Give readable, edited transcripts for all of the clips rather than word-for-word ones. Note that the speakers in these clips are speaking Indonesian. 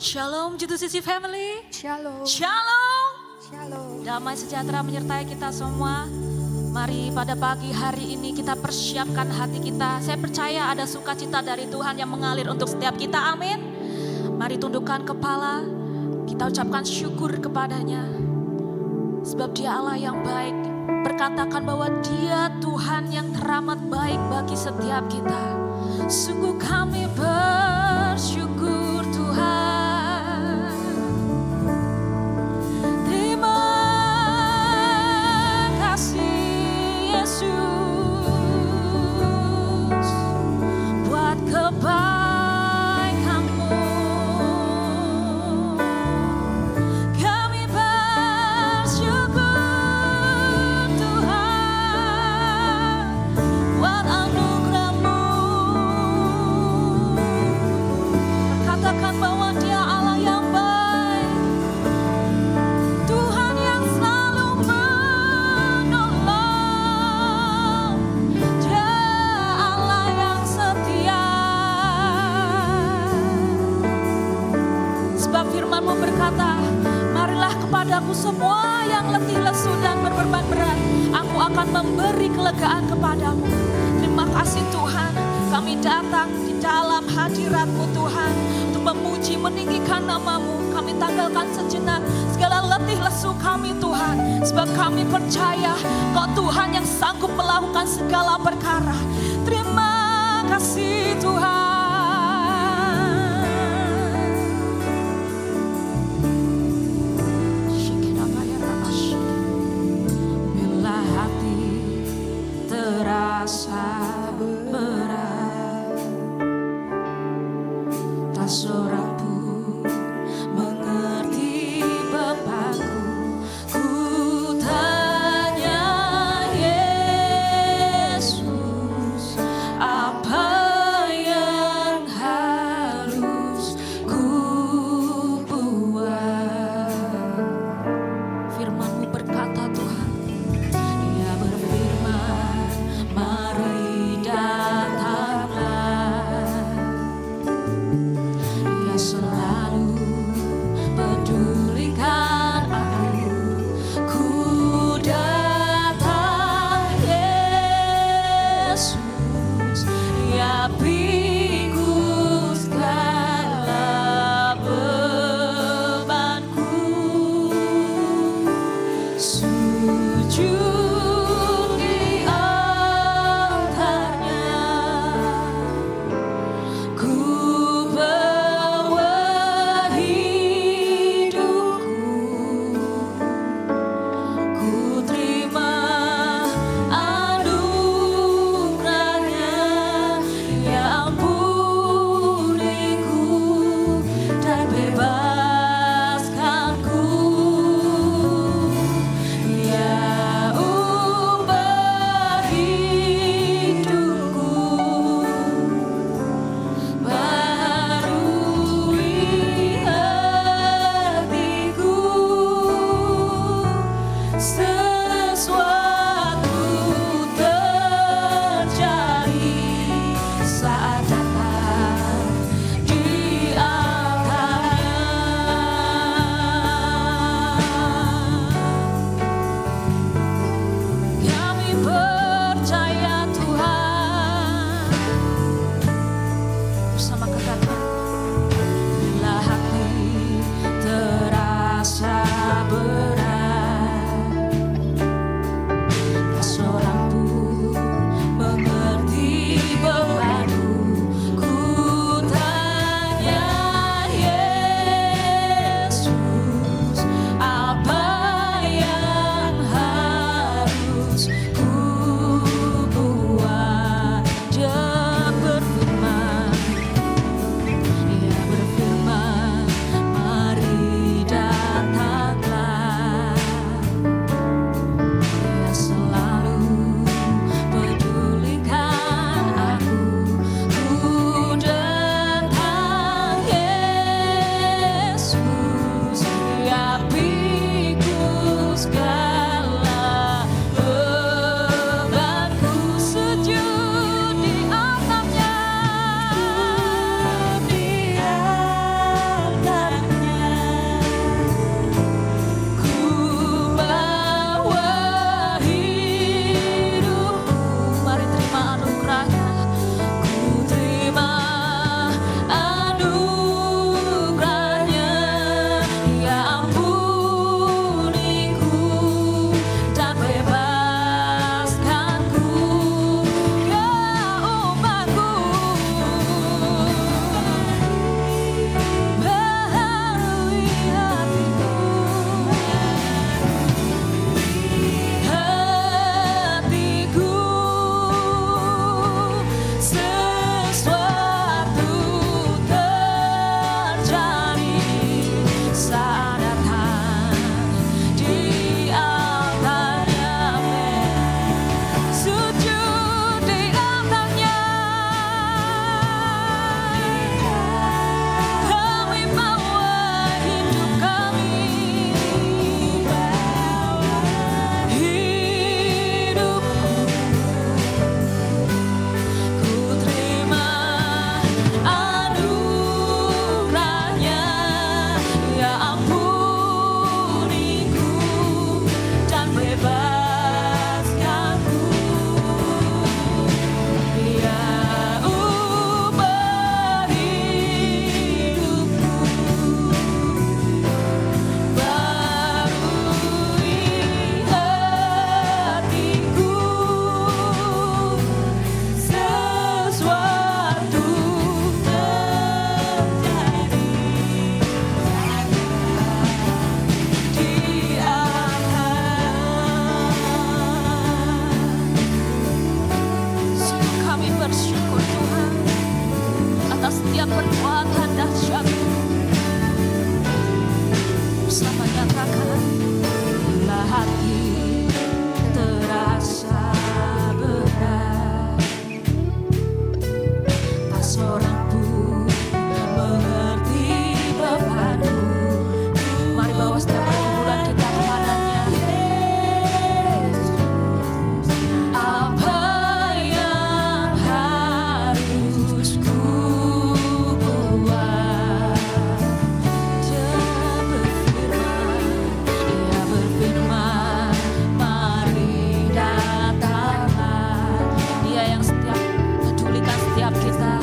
Shalom G2CC Family. Shalom. Shalom. Shalom. Damai sejahtera menyertai kita semua. Mari pada pagi hari ini kita persiapkan hati kita. Saya percaya ada sukacita dari Tuhan yang mengalir untuk setiap kita. Amin. Mari tundukkan kepala. Kita ucapkan syukur kepadanya. Sebab Dia Allah yang baik. Perkatakan bahwa Dia Tuhan yang teramat baik bagi setiap kita. Sungguh kami bersyukur Tuhan. Terima kasih Yesus buat kebaikan-Mu. Kami bersyukur Tuhan buat anugerah-Mu. Katakan bahwa Dia Allah yang baik, Tuhan yang selalu menolong, Dia Allah yang setia. Sebab firman-Mu berkata, marilah kepadaku semua yang letih lesu dan berbeban berat, aku akan memberi kelegaan kepadamu. Terima kasih Tuhan, kami datang di dalam hadirat-Mu Tuhan, untuk memuji meninggikan nama-Mu. Kami tanggalkan sejenak segala letih lesu kami Tuhan, sebab kami percaya Kau Tuhan yang sanggup melakukan segala perkara. Terima kasih Tuhan. Bila hati terasa berat, tak seorang pun mengerti bebanku. Ku tanya Yesus, apa yang harus ku buat? Firman-Mu berkata Tuhan, Dia berfirman, mari datanglah. Dia selalu pedulikan aku. Ku datang Yesus, Ya pikul segala bebanku. Sujud di altarnya, ku bawa hidupku, ku terima anugerah-Nya yang ampuniku dan bebaskanku. Ya ubah hidupku, barui hatiku. Sesuatu terjadi saat datang di Kami percaya Tuhan. Bersama katakan, bila hati terasa berat, dan perbuatan dahsyat. Bersama nyatakan, bila hati terasa berat, tak seorang pun mengerti bebanku. Mari bawa setiap pergumulan kita kepadanya. Apa yang harus ku buat? Dia berfirman, mari datanglah. Dia yang setiap pedulikan setiap kita.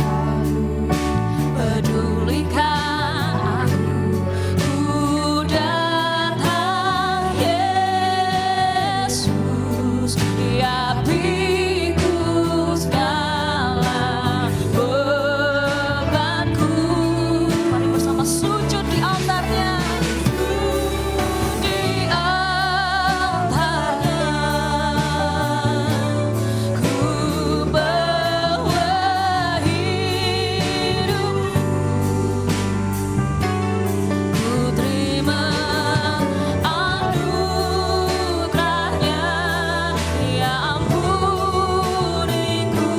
Pedulikan aku, ku datang Yesus, ya pikul segala bebanku. Mari bersama sujud di altarnya. Di altarnya ku bawa hidup. Ku terima anugerahnya, ya ampuniku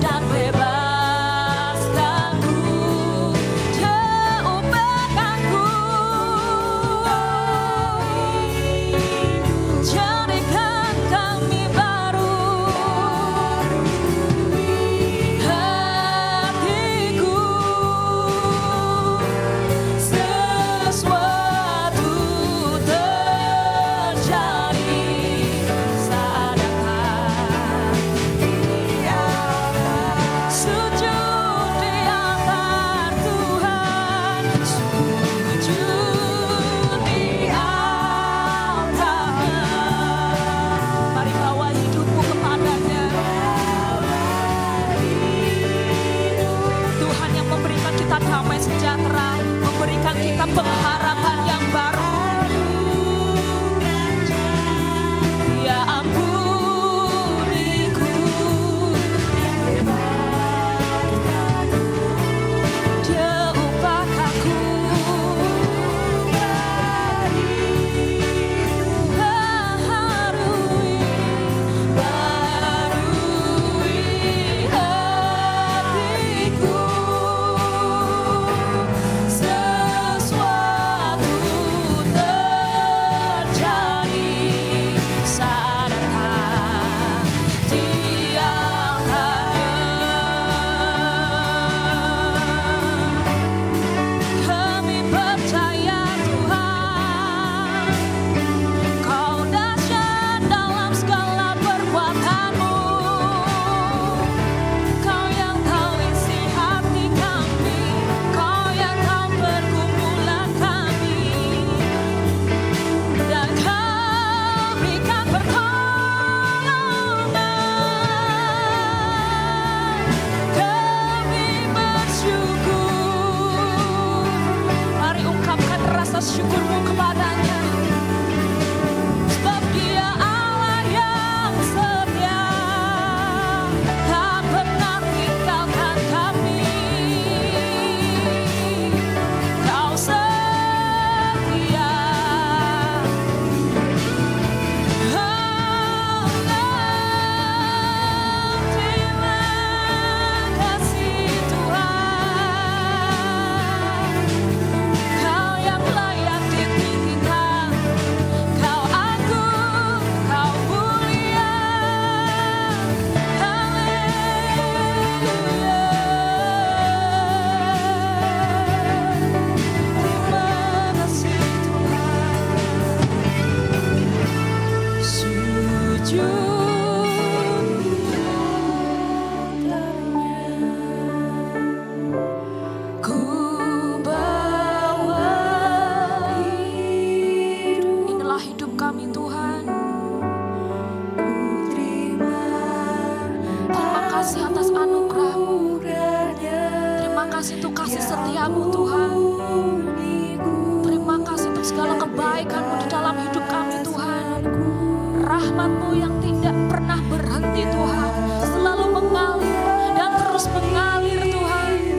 dan bebaskanku. Dia ubahkanku, jadikan kami baru. Hatiku sesuatu terjadi saat datang. Sujud di altar Tuhan, sujud di altarnya. Mari bawa hidupmu kepadanya. Tuhan yang memberikan kita damai sejahtera, memberikan kita pengharapan yang baru. Ya ampuniku, dia ubahkanku. Barui hatiku, sesuatu terjadi saat datang di altarnya. Kami percaya Tuhan, Kau dahsyat dalam segala perbuatanmu. Kau yang tahu isi hati kami, Kau yang tahu pergumulan kami, dan Kau berikan pertolongan. Kami bersyukur. Mari ungkapkan rasa syukurmu kepadanya, sebab Dia Allah yang setia, tak pernah tinggalkan kami. Kau setia. Terima kasih Tuhan. Kau yang layak ditinggikan, Kau agung, Kau mulia. Haleluya. Terima kasih Tuhan. Sujud di altarnya, ku bawa hidup. Inilah hidup kami Tuhan. Terima kasih atas anugerah-Mu. Terima kasih untuk kasih setia-Mu Tuhan. Terima kasih untuk segala kebaikan-Mu di dalam hidup kami Tuhan. Rahmat-Mu yang tidak pernah berhenti Tuhan, selalu mengalir dan terus mengalir Tuhan.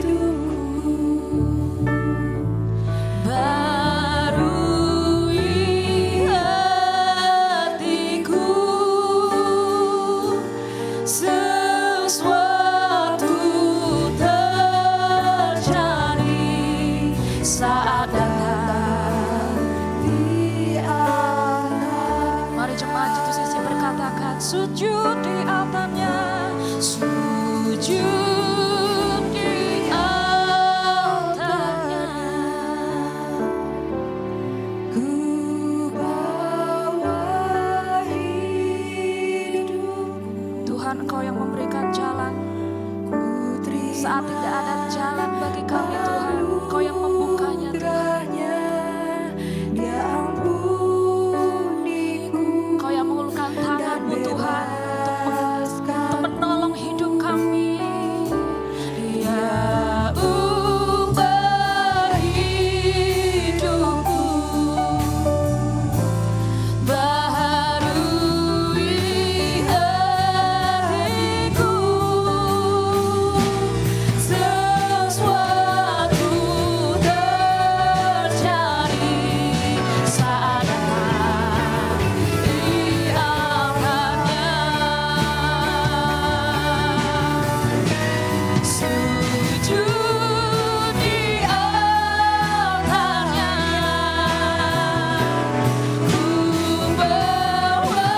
jemaat itu sisi berkatakan sujud di altarnya, sujud di altarnya. Ku bawa hidupku. Tuhan, Engkau yang memberikan jalan saat tidak ada jalan bagi kami Tuhan. Engkau yang membukanya Tuhan. Engkau yang mengulurkan tangan-Mu Tuhan untuk menolong hidup kami. Ya ubah hidupku, baharui hatiku, sesuatu terjadi saat datang di altarnya. Sujud di altarnya, ku bawa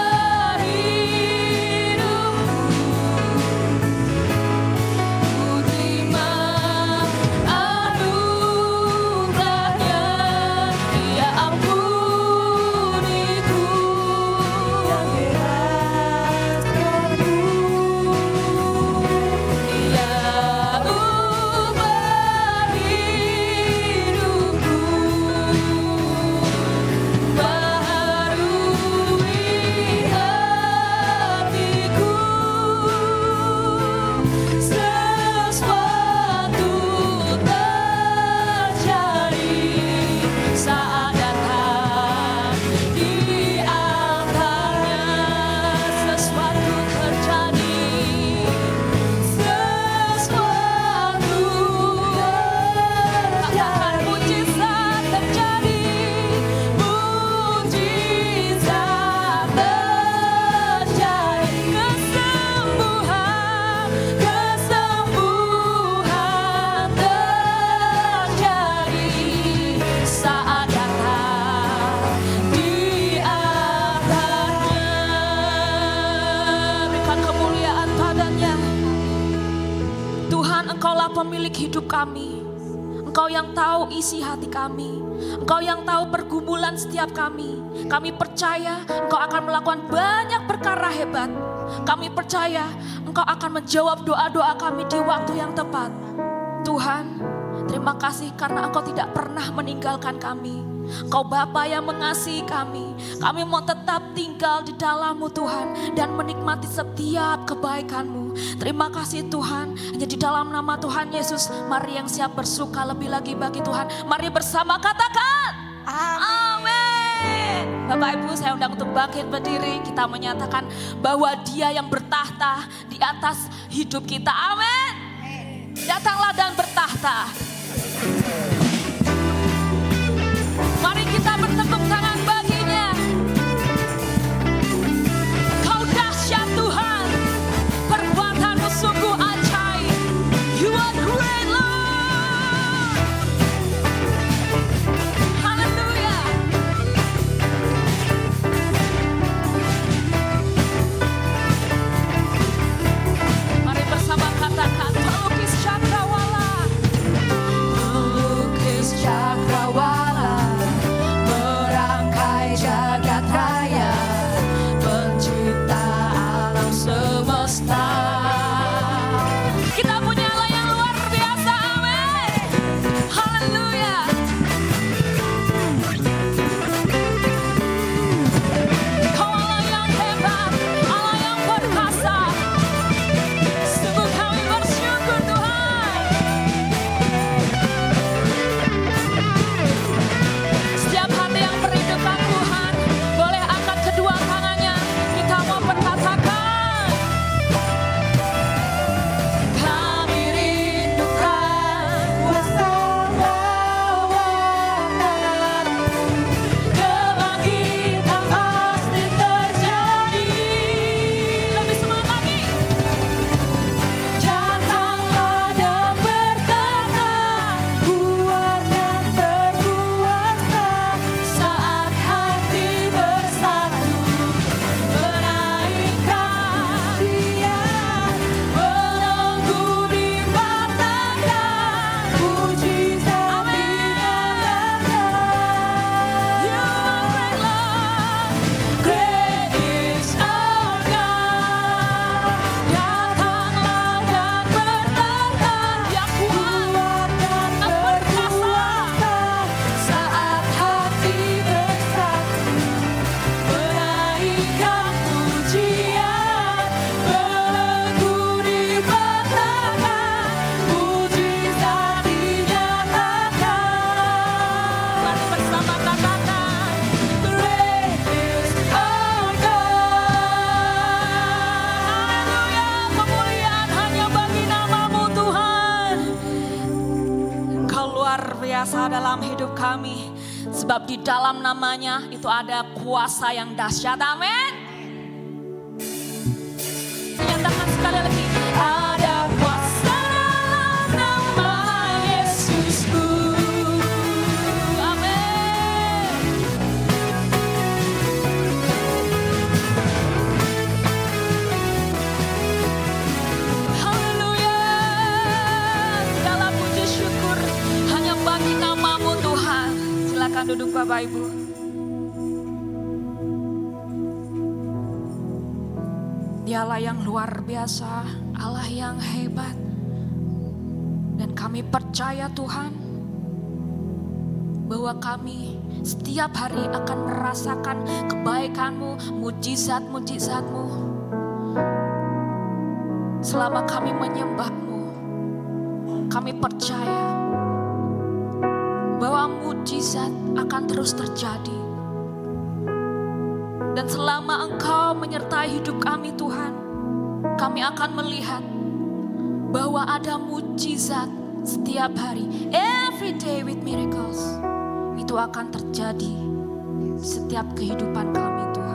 hidupku, ku terima anugerahnya. Dia ampuniku yang beratkanku. Dia ubah hidupku, baharui hatiku, sesuatu terjadi saat datang di altarnya. Sesuatu terjadi, sesuatu katakan mujizat terjadi, mujizat terjadi, kesembuhan, kesembuhan terjadi saat datang di altarnya. Berikan kemuliaan padanya. Tuhan, Engkaulah pemilik hidup kami. Engkau yang tahu isi hati kami. Engkau yang tahu pergumulan setiap kami. Kami percaya Engkau akan melakukan banyak perkara hebat. Kami percaya Engkau akan menjawab doa-doa kami di waktu yang tepat. Tuhan, terima kasih karena Engkau tidak pernah meninggalkan kami. Engkau Bapa yang mengasihi kami. Kami mau tetap tinggal di dalam-Mu Tuhan dan menikmati setiap kebaikan-Mu. Terima kasih Tuhan. Hanya di dalam nama Tuhan Yesus, mari yang siap bersuka lebih lagi bagi Tuhan. Mari bersama katakan amin. Bapak Ibu, saya undang untuk bangkit berdiri. Kita menyatakan bahwa Dia yang bertahta di atas hidup kita. Amin. Datanglah dan bertahta. Mari kita bertepuk tangan baginya. Kau dahsyat Tuhan, perbuatanmu sungguh ajaib. You are great Lord. Haleluya. Mari bersama katakan pelukis cakrawala. Pelukis berkuasa dalam hidup kami. Sebab di dalam namanya itu ada kuasa yang dahsyat. Amin. Nyatakan sekali lagi. Ada kuasa dalam nama Yesusku. Amin. Haleluya. Segala puji syukur hanya bagi nama-Mu Tuhan. Silakan duduk Bapak Ibu. Dialah yang luar biasa, Allah yang hebat. Dan kami percaya Tuhan, bahwa kami setiap hari akan merasakan kebaikan-Mu, mujizat-mujizat-Mu. Selama kami menyembah-Mu, kami percaya bahwa mujizat akan terus terjadi. Dan selama Engkau menyertai hidup kami Tuhan, kami akan melihat bahwa ada mujizat setiap hari. Every day with miracles. Itu akan terjadi setiap kehidupan kami Tuhan.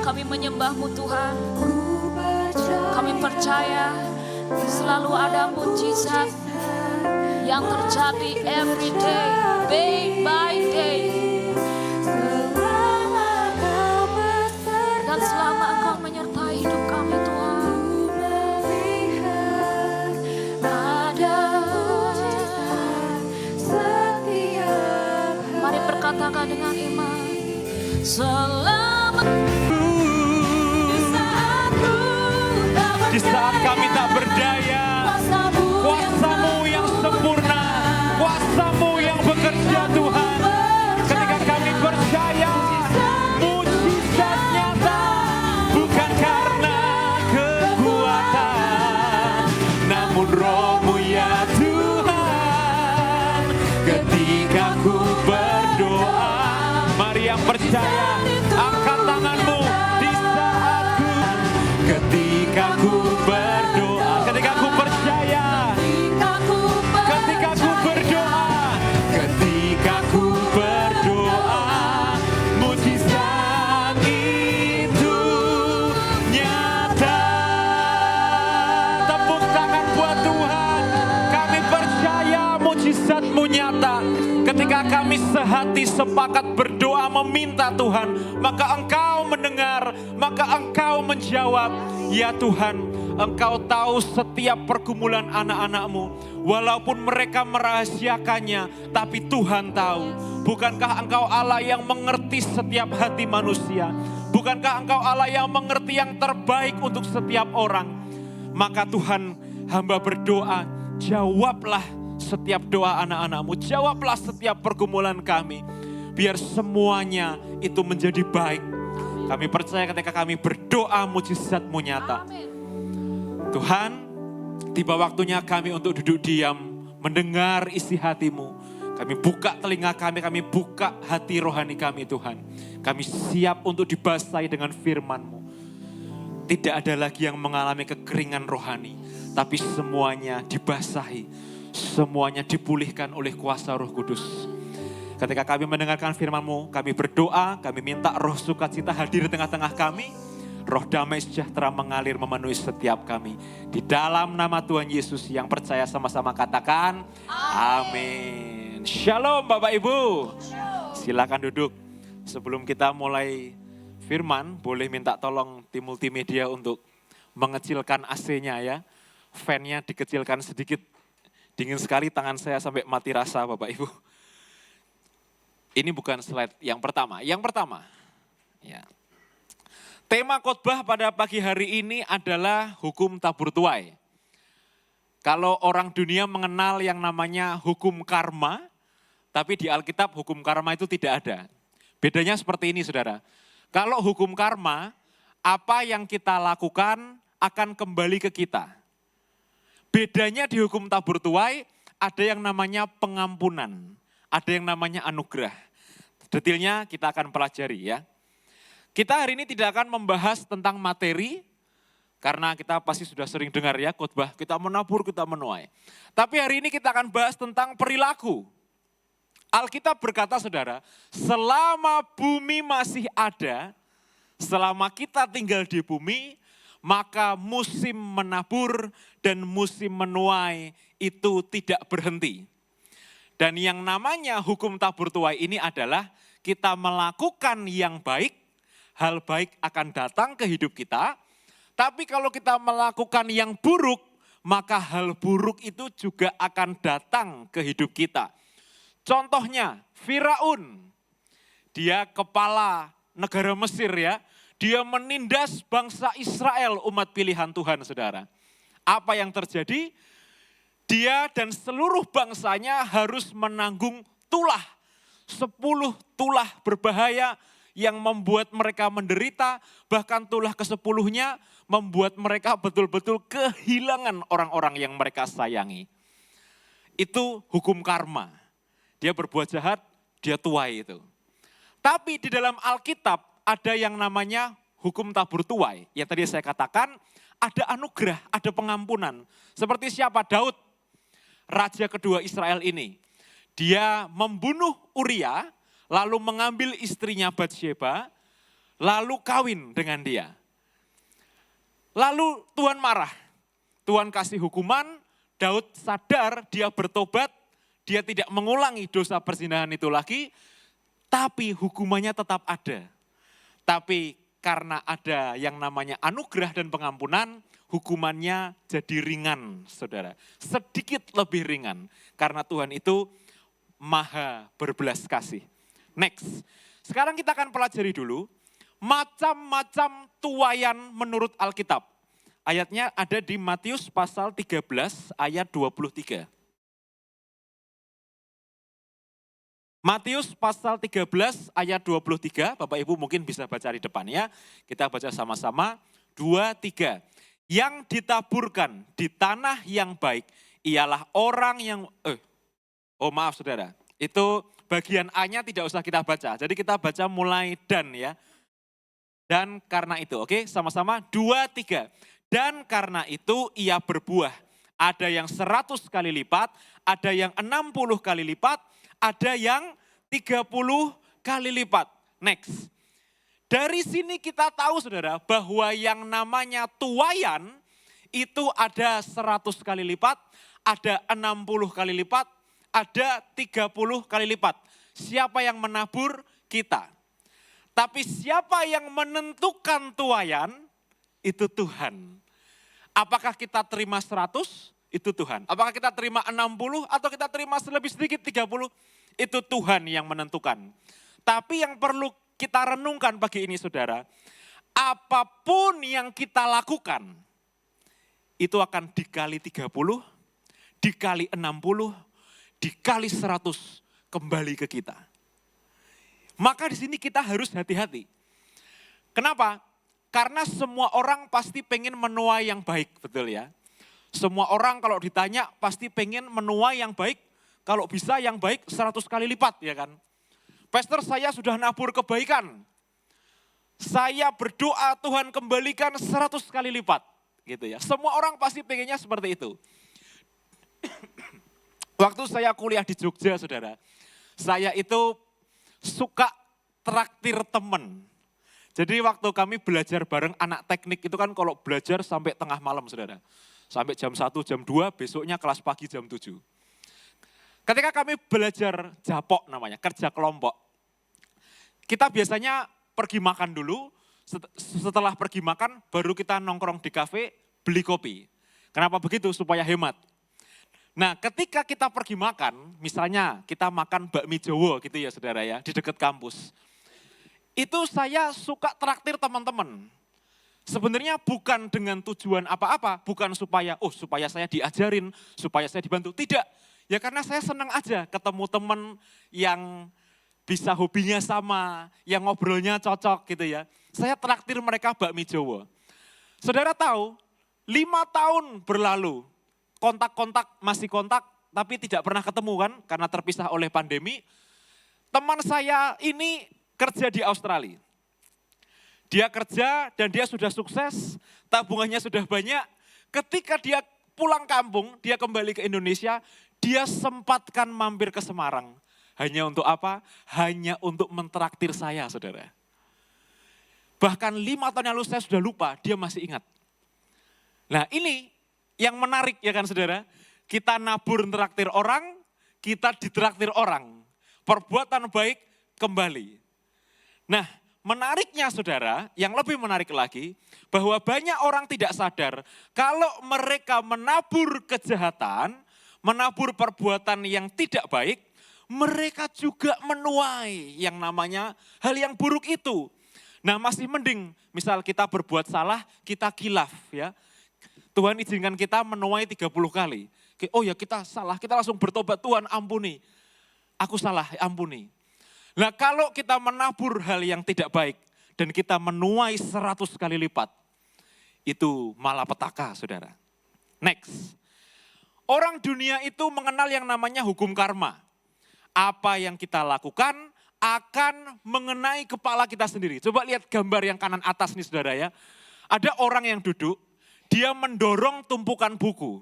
Kami menyembah-Mu Tuhan, kami percaya selalu ada mujizat yang terjadi every day by day. Dan selama Engkau menyertai hidup kami Tuhan, ada mari berkatakan dengan iman. Selama di saat kami tak berdaya, kuasa-Mu yang sempurna, kuasa-Mu yang bekerja Tuhan. Ketika kami percaya, mujizat nyata, bukan karena kekuatan, namun Roh-Mu ya Tuhan. Ketika ku berdoa, mari yang percaya, angkat tanganmu di saat ku. Ketika ku berdoa, ketika ku percaya, ketika ku berdoa, ketika ku berdoa, mujizat itu nyata. Tepuk tangan buat Tuhan. Kami percaya mujizat-Mu nyata. Ketika kami sehati sepakat berdoa meminta Tuhan, maka Engkau mendengar, maka Engkau menjawab. Ya Tuhan, Engkau tahu setiap pergumulan anak-anak-Mu. Walaupun mereka merahasiakannya, tapi Tuhan tahu. Bukankah Engkau Allah yang mengerti setiap hati manusia? Bukankah Engkau Allah yang mengerti yang terbaik untuk setiap orang? Maka Tuhan, hamba berdoa, jawablah setiap doa anak-anak-Mu. Jawablah setiap pergumulan kami. Biar semuanya itu menjadi baik. Kami percaya ketika kami berdoa, mujizat-Mu nyata. Amin. Tuhan, tiba waktunya kami untuk duduk diam, mendengar isi hati-Mu. Kami buka telinga kami buka hati rohani kami Tuhan. Kami siap untuk dibasahi dengan firman-Mu. Tidak ada lagi yang mengalami kekeringan rohani, tapi semuanya dibasahi, semuanya dipulihkan oleh kuasa Roh Kudus. Ketika kami mendengarkan firman-Mu, kami berdoa, kami minta roh sukacita hadir di tengah-tengah kami. Roh damai sejahtera mengalir memenuhi setiap kami. Di dalam nama Tuhan Yesus yang percaya sama-sama katakan, amin. Shalom Bapak Ibu. Silakan duduk. Sebelum kita mulai firman, boleh minta tolong tim multimedia untuk mengecilkan AC-nya ya. Fan-nya dikecilkan sedikit. Dingin sekali tangan saya sampai mati rasa Bapak Ibu. Ini bukan slide yang pertama. Yang pertama, ya. Tema khotbah pada pagi hari ini adalah hukum tabur tuai. Kalau orang dunia mengenal yang namanya hukum karma, tapi di Alkitab hukum karma itu tidak ada. Bedanya seperti ini saudara. Kalau hukum karma, apa yang kita lakukan akan kembali ke kita. Bedanya di hukum tabur tuai, ada yang namanya pengampunan, ada yang namanya anugerah. Detailnya kita akan pelajari ya. Kita hari ini tidak akan membahas tentang materi, karena kita pasti sudah sering dengar ya khotbah, kita menabur, kita menuai. Tapi hari ini kita akan bahas tentang perilaku. Alkitab berkata saudara, selama bumi masih ada, selama kita tinggal di bumi, maka musim menabur dan musim menuai itu tidak berhenti. Dan yang namanya hukum tabur tuai ini adalah kita melakukan yang baik, hal baik akan datang ke hidup kita. Tapi kalau kita melakukan yang buruk, maka hal buruk itu juga akan datang ke hidup kita. Contohnya Firaun, dia kepala negara Mesir ya, dia menindas bangsa Israel umat pilihan Tuhan saudara. Apa yang terjadi? Dia dan seluruh bangsanya harus menanggung tulah, 10 tulah berbahaya yang membuat mereka menderita, bahkan tulah ke-10-nya membuat mereka betul-betul kehilangan orang-orang yang mereka sayangi. Itu hukum karma. Dia berbuat jahat, dia tuai itu. Tapi di dalam Alkitab ada yang namanya hukum tabur tuai. Yang tadi saya katakan ada anugerah, ada pengampunan. Seperti siapa? Daud, raja kedua Israel ini. Dia membunuh Uria, lalu mengambil istrinya Batsheba, lalu kawin dengan dia. Lalu Tuhan marah, Tuhan kasih hukuman, Daud sadar, dia bertobat, dia tidak mengulangi dosa perzinahan itu lagi, tapi hukumannya tetap ada. Tapi karena ada yang namanya anugerah dan pengampunan, hukumannya jadi ringan, saudara. Sedikit lebih ringan, karena Tuhan itu maha berbelas kasih. Next, sekarang kita akan pelajari dulu macam-macam tuaian menurut Alkitab. Ayatnya ada di Matius pasal 13 ayat 23. Matius pasal 13 ayat 23, Bapak Ibu mungkin bisa baca di depannya. Kita baca sama-sama, 2, 3. Yang ditaburkan di tanah yang baik ialah orang yang, maaf saudara, itu bagian A-nya tidak usah kita baca. Jadi kita baca mulai dan ya. Dan karena itu, oke, sama-sama 2, 3. Dan karena itu ia berbuah. Ada yang 100 kali lipat, ada yang 60 kali lipat, ada yang 30 kali lipat. Next. Dari sini kita tahu saudara bahwa yang namanya tuaian itu ada 100 kali lipat, ada 60 kali lipat, ada 30 kali lipat. Siapa yang menabur? Kita. Tapi siapa yang menentukan tuaian? Itu Tuhan. Apakah kita terima 100? Itu Tuhan. Apakah kita terima 60 atau kita terima lebih sedikit 30? Itu Tuhan yang menentukan. Tapi yang perlu kita renungkan pagi ini saudara, apapun yang kita lakukan, itu akan dikali 30, dikali 60, dikali 100 kembali ke kita. Maka di sini kita harus hati-hati. Kenapa? Karena semua orang pasti pengen menuai yang baik, betul ya. Semua orang kalau ditanya pasti pengen menuai yang baik, kalau bisa yang baik 100 kali lipat ya kan. Pastor, saya sudah nabur kebaikan. Saya berdoa Tuhan kembalikan 100 kali lipat. Gitu ya. Semua orang pasti pengennya seperti itu. Waktu saya kuliah di Jogja saudara, saya itu suka traktir temen. Jadi waktu kami belajar bareng anak teknik itu kan kalau belajar sampai tengah malam saudara. Sampai jam 1, jam 2, besoknya kelas pagi jam 7. Ketika kami belajar japok namanya, kerja kelompok. Kita biasanya pergi makan dulu, setelah pergi makan baru kita nongkrong di kafe beli kopi. Kenapa begitu? Supaya hemat. Nah ketika kita pergi makan, misalnya kita makan bakmi Jawa gitu ya saudara ya, di dekat kampus. Itu saya suka traktir teman-teman. Sebenarnya bukan dengan tujuan apa-apa, bukan supaya saya diajarin, supaya saya dibantu. Tidak, ya karena saya senang aja ketemu teman yang bisa hobinya sama, yang ngobrolnya cocok gitu ya. Saya traktir mereka bakmi Jawa. Saudara tahu, 5 tahun berlalu, kontak-kontak, masih kontak, tapi tidak pernah ketemu kan, karena terpisah oleh pandemi. Teman saya ini kerja di Australia. Dia kerja dan dia sudah sukses, tabungannya sudah banyak. Ketika dia pulang kampung, dia kembali ke Indonesia, dia sempatkan mampir ke Semarang. Hanya untuk apa? Hanya untuk mentraktir saya, saudara. Bahkan 5 tahun yang lalu saya sudah lupa, dia masih ingat. Nah ini yang menarik ya kan saudara. Kita nabur traktir orang, kita ditraktir orang. Perbuatan baik kembali. Nah menariknya saudara, yang lebih menarik lagi, bahwa banyak orang tidak sadar kalau mereka menabur kejahatan, menabur perbuatan yang tidak baik, mereka juga menuai yang namanya hal yang buruk itu. Nah masih mending, misal kita berbuat salah, kita khilaf ya. Tuhan izinkan kita menuai 30 kali. Oh ya kita salah, kita langsung bertobat, Tuhan ampuni. Aku salah, ampuni. Nah kalau kita menabur hal yang tidak baik dan kita menuai 100 kali lipat, itu malapetaka saudara. Next, orang dunia itu mengenal yang namanya hukum karma. Apa yang kita lakukan akan mengenai kepala kita sendiri. Coba lihat gambar yang kanan atas nih saudara ya. Ada orang yang duduk, dia mendorong tumpukan buku.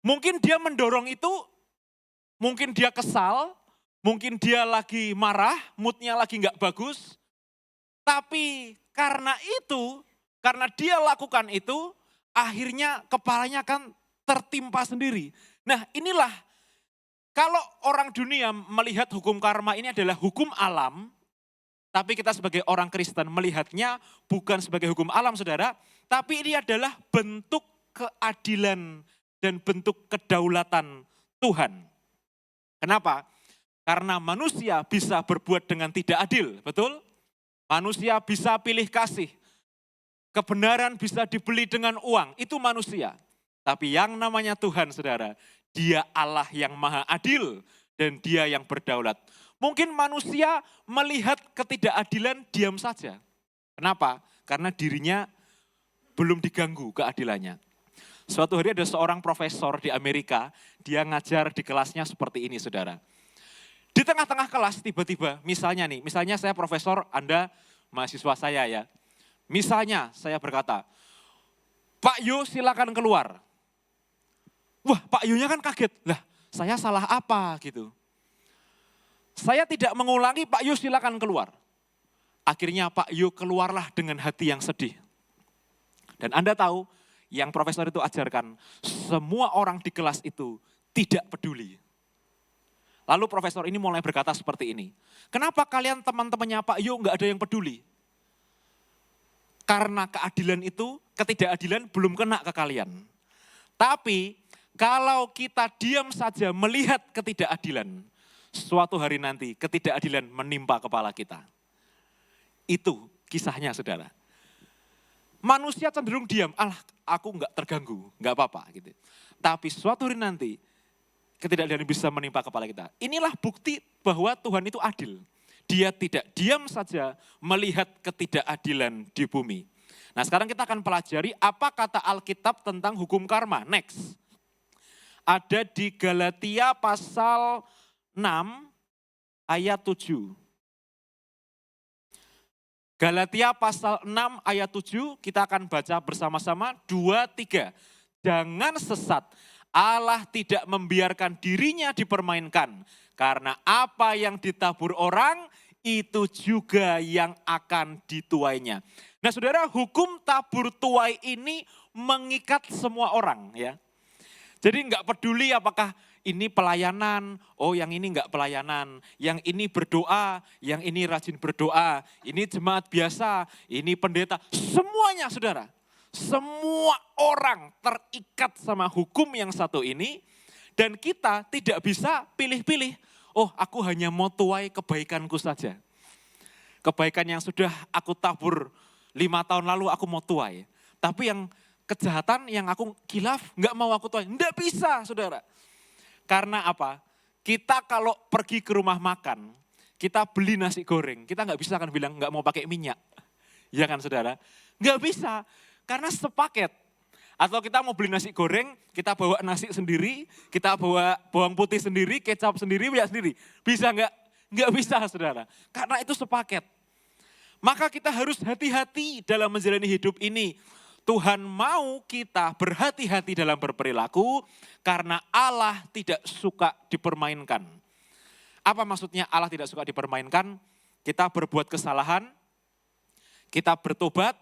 Mungkin dia mendorong itu, mungkin dia kesal, mungkin dia lagi marah, moodnya lagi nggak bagus. Tapi karena itu, karena dia lakukan itu, akhirnya kepalanya akan tertimpa sendiri. Nah inilah, kalau orang dunia melihat hukum karma ini adalah hukum alam, tapi kita sebagai orang Kristen melihatnya bukan sebagai hukum alam saudara, tapi ini adalah bentuk keadilan dan bentuk kedaulatan Tuhan. Kenapa? Karena manusia bisa berbuat dengan tidak adil, betul? Manusia bisa pilih kasih. Kebenaran bisa dibeli dengan uang, itu manusia. Tapi yang namanya Tuhan saudara, Dia Allah yang maha adil dan Dia yang berdaulat. Mungkin manusia melihat ketidakadilan diam saja. Kenapa? Karena dirinya belum diganggu keadilannya. Suatu hari ada seorang profesor di Amerika, dia ngajar di kelasnya seperti ini saudara. Di tengah-tengah kelas tiba-tiba, misalnya saya profesor, Anda mahasiswa saya ya. Misalnya saya berkata, Pak Yu silakan keluar. Wah Pak Yunya kan kaget, lah saya salah apa gitu. Saya tidak mengulangi, Pak Yu silakan keluar. Akhirnya Pak Yu keluarlah dengan hati yang sedih. Dan Anda tahu, yang profesor itu ajarkan, semua orang di kelas itu tidak peduli. Lalu profesor ini mulai berkata seperti ini, kenapa kalian teman-temannya Pak Yu nggak ada yang peduli? Karena keadilan itu, ketidakadilan belum kena ke kalian. Tapi kalau kita diam saja melihat ketidakadilan, suatu hari nanti ketidakadilan menimpa kepala kita. Itu kisahnya saudara. Manusia cenderung diam, aku enggak terganggu, enggak apa-apa gitu. Tapi suatu hari nanti ketidakadilan bisa menimpa kepala kita. Inilah bukti bahwa Tuhan itu adil. Dia tidak diam saja melihat ketidakadilan di bumi. Nah sekarang kita akan pelajari apa kata Alkitab tentang hukum karma. Next. Ada di Galatia pasal 6 ayat 7. Galatia pasal 6 ayat 7 kita akan baca bersama-sama 2, 3. Jangan sesat, Allah tidak membiarkan dirinya dipermainkan. Karena apa yang ditabur orang itu juga yang akan dituainya. Nah saudara, hukum tabur tuai ini mengikat semua orang ya. Jadi enggak peduli apakah ini pelayanan, oh yang ini enggak pelayanan, yang ini berdoa, yang ini rajin berdoa, ini jemaat biasa, ini pendeta, semuanya saudara. Semua orang terikat sama hukum yang satu ini dan kita tidak bisa pilih-pilih. Oh aku hanya mau tuai kebaikanku saja. Kebaikan yang sudah aku tabur 5 tahun lalu aku mau tuai. Tapi yang kejahatan yang aku khilaf enggak mau aku tuai. Enggak bisa saudara. Karena apa? Kita kalau pergi ke rumah makan, kita beli nasi goreng, kita nggak bisa kan bilang nggak mau pakai minyak. Ya kan saudara? Nggak bisa, karena sepaket. Atau kita mau beli nasi goreng, kita bawa nasi sendiri, kita bawa bawang putih sendiri, kecap sendiri, minyak sendiri. Bisa nggak? Nggak bisa, saudara. Karena itu sepaket. Maka kita harus hati-hati dalam menjalani hidup ini. Tuhan mau kita berhati-hati dalam berperilaku karena Allah tidak suka dipermainkan. Apa maksudnya Allah tidak suka dipermainkan? Kita berbuat kesalahan, kita bertobat,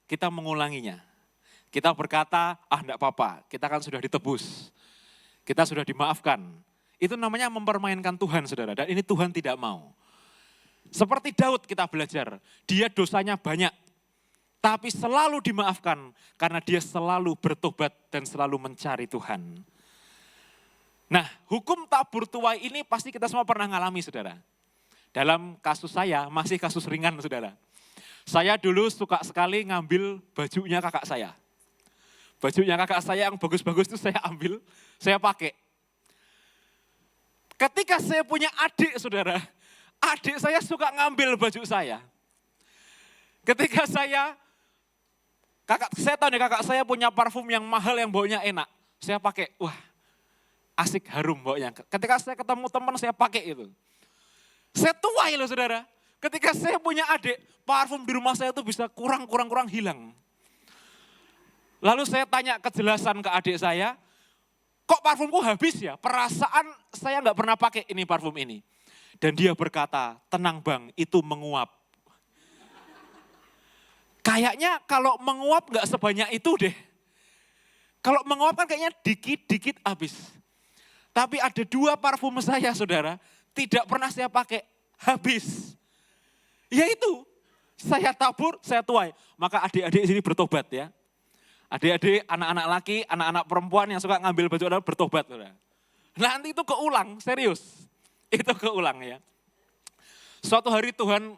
kita mengulanginya. Kita berkata, enggak apa-apa, kita kan sudah ditebus. Kita sudah dimaafkan. Itu namanya mempermainkan Tuhan, saudara. Dan ini Tuhan tidak mau. Seperti Daud kita belajar, dia dosanya banyak. Tapi selalu dimaafkan karena dia selalu bertobat dan selalu mencari Tuhan. Nah, hukum tabur tuai ini pasti kita semua pernah ngalami, saudara. Dalam kasus saya, masih kasus ringan, saudara. Saya dulu suka sekali ngambil bajunya kakak saya. Bajunya kakak saya yang bagus-bagus itu saya ambil, saya pakai. Ketika saya punya adik, saudara, adik saya suka ngambil baju saya. Ketika saya tahu nih kakak saya punya parfum yang mahal yang baunya enak. Saya pakai, wah asik harum baunya. Ketika saya ketemu teman saya pakai itu. Saya tuai loh saudara. Ketika saya punya adik, parfum di rumah saya itu bisa kurang hilang. Lalu saya tanya kejelasan ke adik saya, kok parfumku habis ya? Perasaan saya nggak pernah pakai ini parfum ini. Dan dia berkata, tenang bang, itu menguap. Kayaknya kalau menguap nggak sebanyak itu deh. Kalau menguap kan kayaknya dikit-dikit habis. Tapi ada 2 parfum saya saudara, tidak pernah saya pakai, habis. Ya itu, saya tabur, saya tuai. Maka adik-adik sini bertobat ya. Adik-adik, anak-anak laki, anak-anak perempuan yang suka ngambil baju adalah bertobat. Saudara. Nanti itu keulang, serius. Itu keulang ya. Suatu hari Tuhan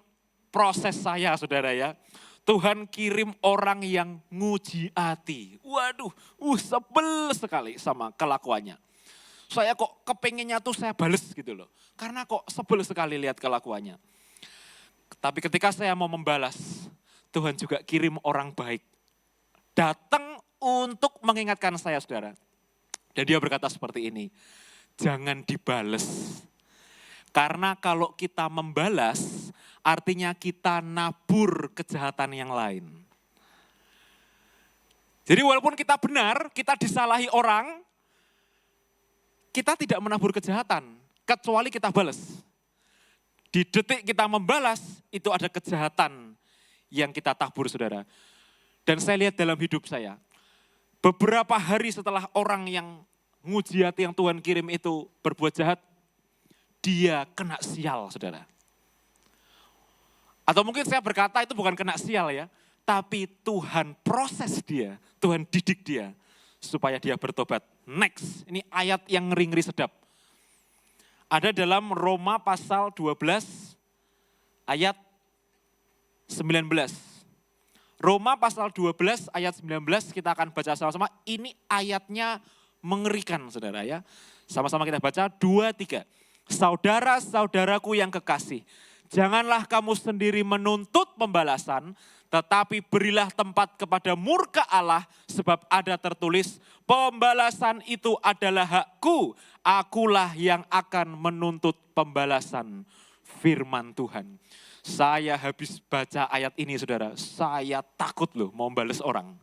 proses saya saudara ya. Tuhan kirim orang yang nguji hati. Waduh, sebel sekali sama kelakuannya. Saya kok kepengennya tuh saya bales gitu loh. Karena kok sebel sekali lihat kelakuannya. Tapi ketika saya mau membalas, Tuhan juga kirim orang baik. Datang untuk mengingatkan saya saudara. Dan dia berkata seperti ini, jangan dibales. Karena kalau kita membalas, artinya kita nabur kejahatan yang lain. Jadi walaupun kita benar, kita disalahi orang, kita tidak menabur kejahatan, kecuali kita balas. Di detik kita membalas, itu ada kejahatan yang kita tabur saudara. Dan saya lihat dalam hidup saya, beberapa hari setelah orang yang nguji hati yang Tuhan kirim itu berbuat jahat, dia kena sial saudara. Atau mungkin saya berkata itu bukan kena sial ya, tapi Tuhan proses dia, Tuhan didik dia supaya dia bertobat. Next, ini ayat yang ngeri-ngeri sedap. Ada dalam Roma pasal 12 ayat 19. Roma pasal 12 ayat 19 kita akan baca sama-sama. Ini ayatnya mengerikan saudara ya. Sama-sama kita baca 2, 3. Saudara-saudaraku yang kekasih, janganlah kamu sendiri menuntut pembalasan, tetapi berilah tempat kepada murka Allah, sebab ada tertulis, pembalasan itu adalah hakku, akulah yang akan menuntut pembalasan. Firman Tuhan. Saya habis baca ayat ini saudara, saya takut loh mau balas orang.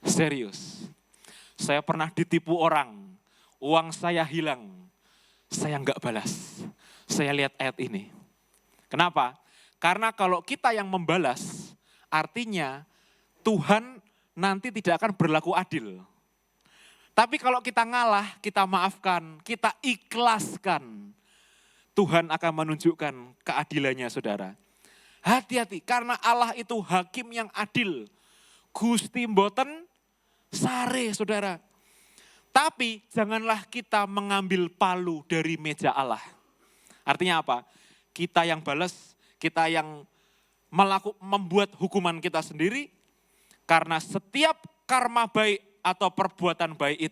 Serius. Saya pernah ditipu orang, uang saya hilang, saya enggak balas. Saya lihat ayat ini. Kenapa? Karena kalau kita yang membalas, artinya Tuhan nanti tidak akan berlaku adil. Tapi kalau kita ngalah, kita maafkan, kita ikhlaskan, Tuhan akan menunjukkan keadilannya saudara. Hati-hati karena Allah itu hakim yang adil. Gusti mboten sare saudara. Tapi janganlah kita mengambil palu dari meja Allah. Artinya apa? Kita yang balas, kita yang membuat hukuman kita sendiri. Karena setiap karma baik atau perbuatan baik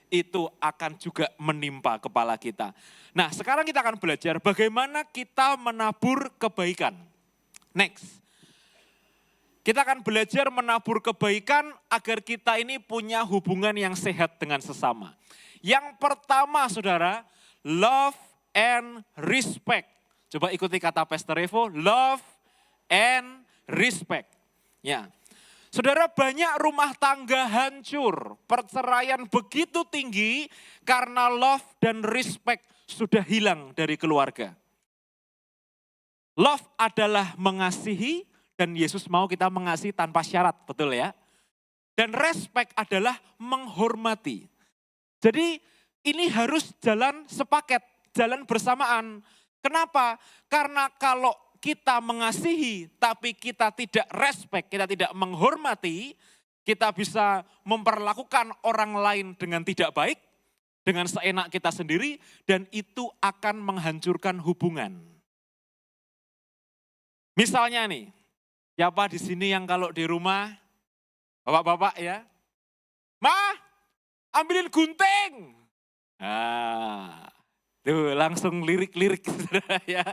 itu akan juga menimpa kepala kita. Nah sekarang kita akan belajar bagaimana kita menabur kebaikan. Next. Kita akan belajar menabur kebaikan agar kita ini punya hubungan yang sehat dengan sesama. Yang pertama saudara, love and respect. Coba ikuti kata Pastor Revo, love and respect. Ya. Saudara, banyak rumah tangga hancur, perceraian begitu tinggi karena love dan respect sudah hilang dari keluarga. Love adalah mengasihi dan Yesus mau kita mengasihi tanpa syarat, betul ya? Dan respect adalah menghormati. Jadi ini harus jalan sepaket, jalan bersamaan. Kenapa? Karena kalau kita mengasihi tapi kita tidak respect, kita tidak menghormati, kita bisa memperlakukan orang lain dengan tidak baik, dengan seenak kita sendiri, dan itu akan menghancurkan hubungan. Misalnya nih, siapa di sini yang kalau di rumah, bapak-bapak ya, Ma, ambilin gunting. Tuh langsung lirik-lirik saudara ya.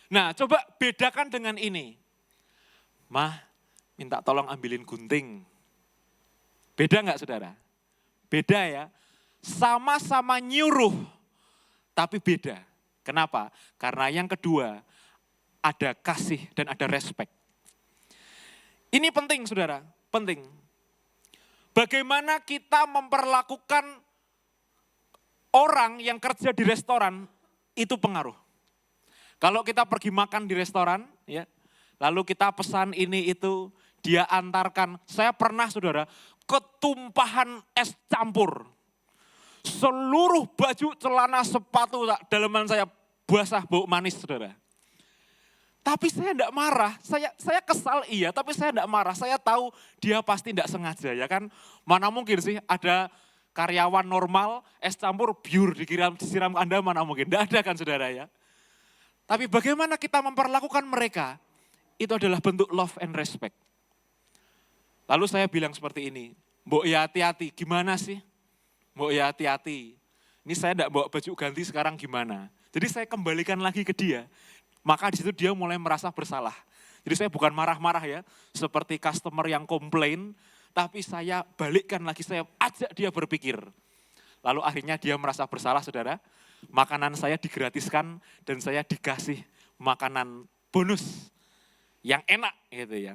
Nah, coba bedakan dengan ini. Mah, minta tolong ambilin gunting. Beda enggak saudara? Beda ya. Sama-sama nyuruh, tapi beda. Kenapa? Karena yang kedua, ada kasih dan ada respect. Ini penting saudara, penting. Bagaimana kita memperlakukan orang yang kerja di restoran, itu pengaruh. Kalau kita pergi makan di restoran, ya, lalu kita pesan ini itu, dia antarkan. Saya pernah saudara, ketumpahan es campur. Seluruh baju, celana, sepatu, daleman saya basah bau manis saudara. Tapi saya enggak marah, saya kesal iya, tapi saya enggak marah. Saya tahu dia pasti enggak sengaja ya kan. Mana mungkin sih ada karyawan normal, es campur, biur disiram ke Anda, mana mungkin. Enggak ada kan saudara ya. Tapi bagaimana kita memperlakukan mereka, itu adalah bentuk love and respect. Lalu saya bilang seperti ini, Mbok ya hati-hati, gimana sih? Mbok ya hati-hati, ini saya enggak bawa baju ganti sekarang gimana? Jadi saya kembalikan lagi ke dia, maka di situ dia mulai merasa bersalah. Jadi saya bukan marah-marah ya, seperti customer yang komplain, tapi saya balikkan lagi, saya ajak dia berpikir. Lalu akhirnya dia merasa bersalah saudara, makanan saya digratiskan dan saya dikasih makanan bonus yang enak gitu ya.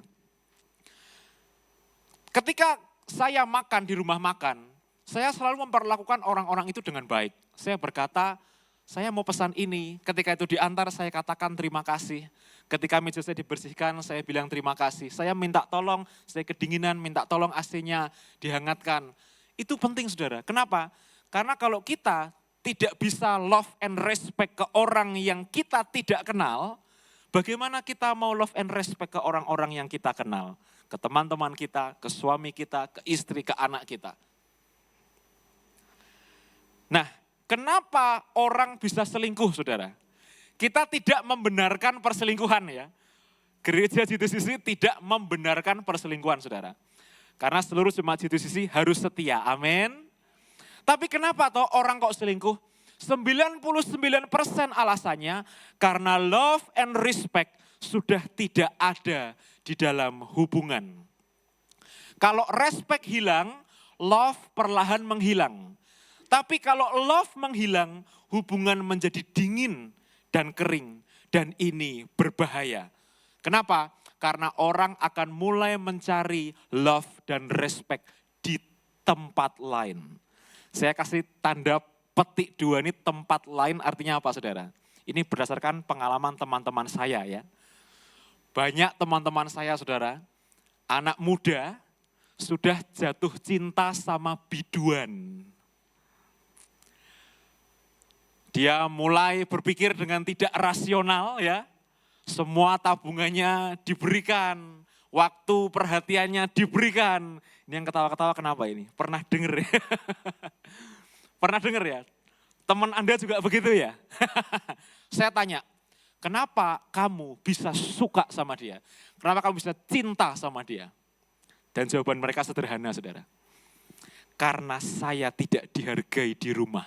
Ketika saya makan di rumah makan, saya selalu memperlakukan orang-orang itu dengan baik. Saya berkata, saya mau pesan ini, ketika itu diantar saya katakan terima kasih. Ketika meja saya dibersihkan, saya bilang terima kasih. Saya minta tolong, saya kedinginan, minta tolong AC-nya dihangatkan. Itu penting saudara, kenapa? Karena kalau kita tidak bisa love and respect ke orang yang kita tidak kenal, bagaimana kita mau love and respect ke orang-orang yang kita kenal? Ke teman-teman kita, ke suami kita, ke istri, ke anak kita. Nah, kenapa orang bisa selingkuh saudara? Kita tidak membenarkan perselingkuhan ya. Gereja G2CC tidak membenarkan perselingkuhan saudara. Karena seluruh jemaat G2CC harus setia, amin. Tapi kenapa toh orang kok selingkuh? 99% alasannya karena love and respect sudah tidak ada di dalam hubungan. Kalau respect hilang, love perlahan menghilang. Tapi kalau love menghilang, hubungan menjadi dingin dan kering. Dan ini berbahaya. Kenapa? Karena orang akan mulai mencari love dan respect di tempat lain. Saya kasih tanda petik 2 ini, tempat lain artinya apa saudara? Ini berdasarkan pengalaman teman-teman saya ya. Banyak teman-teman saya saudara, anak muda sudah jatuh cinta sama biduan. Dia mulai berpikir dengan tidak rasional ya. Semua tabungannya diberikan, waktu perhatiannya diberikan. Ini yang ketawa-ketawa kenapa ini? Pernah denger ya? Pernah denger ya? Teman Anda juga begitu ya? Saya tanya, kenapa kamu bisa suka sama dia? Kenapa kamu bisa cinta sama dia? Dan jawaban mereka sederhana saudara. Karena saya tidak dihargai di rumah.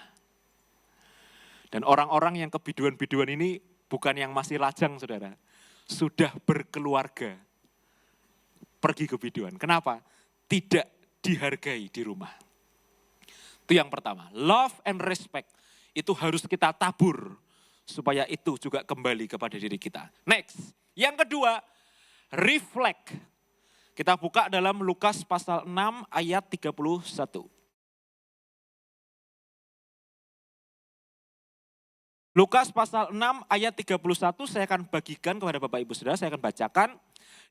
Dan orang-orang yang kebiduan-biduan ini bukan yang masih lajang saudara. Sudah berkeluarga. pergi ke biduan. Kenapa? Tidak dihargai di rumah. Itu yang pertama. Love and respect itu harus kita tabur supaya itu juga kembali kepada diri kita. Next. Yang kedua, reflect. Kita buka dalam Lukas pasal 6 ayat 31. Lukas pasal 6 ayat 31 saya akan bagikan kepada Bapak Ibu Saudara, saya akan bacakan.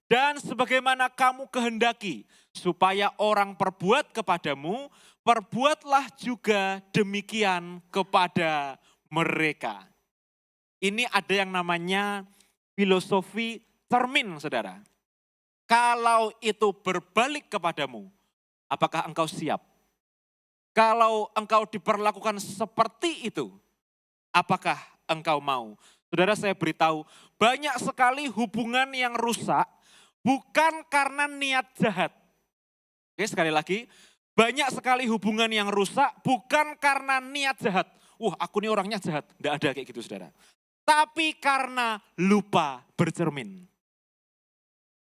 Dan sebagaimana kamu kehendaki supaya orang perbuat kepadamu, perbuatlah juga demikian kepada mereka. Ini ada yang namanya filosofi cermin, saudara. Kalau itu berbalik kepadamu, apakah engkau siap? Kalau engkau diperlakukan seperti itu, apakah engkau mau? Saudara, saya beritahu, banyak sekali hubungan yang rusak bukan karena niat jahat. Oke, sekali lagi, banyak sekali hubungan yang rusak bukan karena niat jahat. Aku ini orangnya jahat. Tidak ada kayak gitu, saudara. Tapi karena lupa bercermin.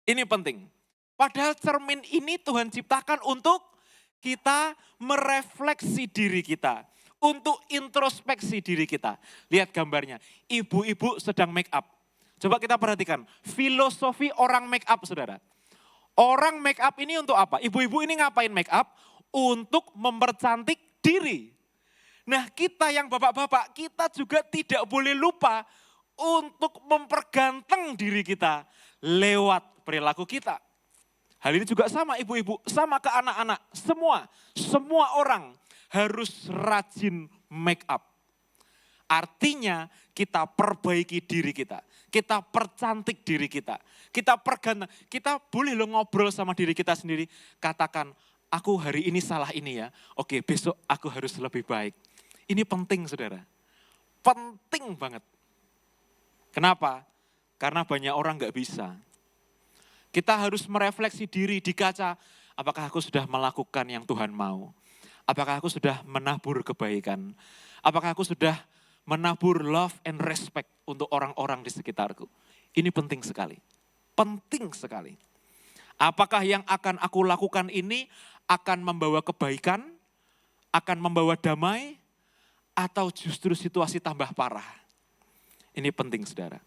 Ini penting. Padahal cermin ini Tuhan ciptakan untuk kita merefleksi diri kita. Untuk introspeksi diri kita. Lihat gambarnya, ibu-ibu sedang make up. Coba kita perhatikan, filosofi orang make up, saudara. Orang make up ini untuk apa? Ibu-ibu ini ngapain make up? Untuk mempercantik diri. Nah, kita yang bapak-bapak, kita juga tidak boleh lupa untuk memperganteng diri kita lewat perilaku kita. Hal ini juga sama ibu-ibu, sama ke anak-anak, semua orang harus rajin make up. Artinya kita perbaiki diri kita, kita percantik diri kita, kita perganteng, kita boleh lo ngobrol sama diri kita sendiri, katakan aku hari ini salah ini ya, oke besok aku harus lebih baik. Ini penting, saudara, penting banget. Kenapa? Karena banyak orang gak bisa. Kita harus merefleksi diri di kaca, apakah aku sudah melakukan yang Tuhan mau? Apakah aku sudah menabur kebaikan? Apakah aku sudah menabur love and respect untuk orang-orang di sekitarku? Ini penting sekali. Penting sekali. Apakah yang akan aku lakukan ini akan membawa kebaikan? Akan membawa damai? Atau justru situasi tambah parah? Ini penting, saudara.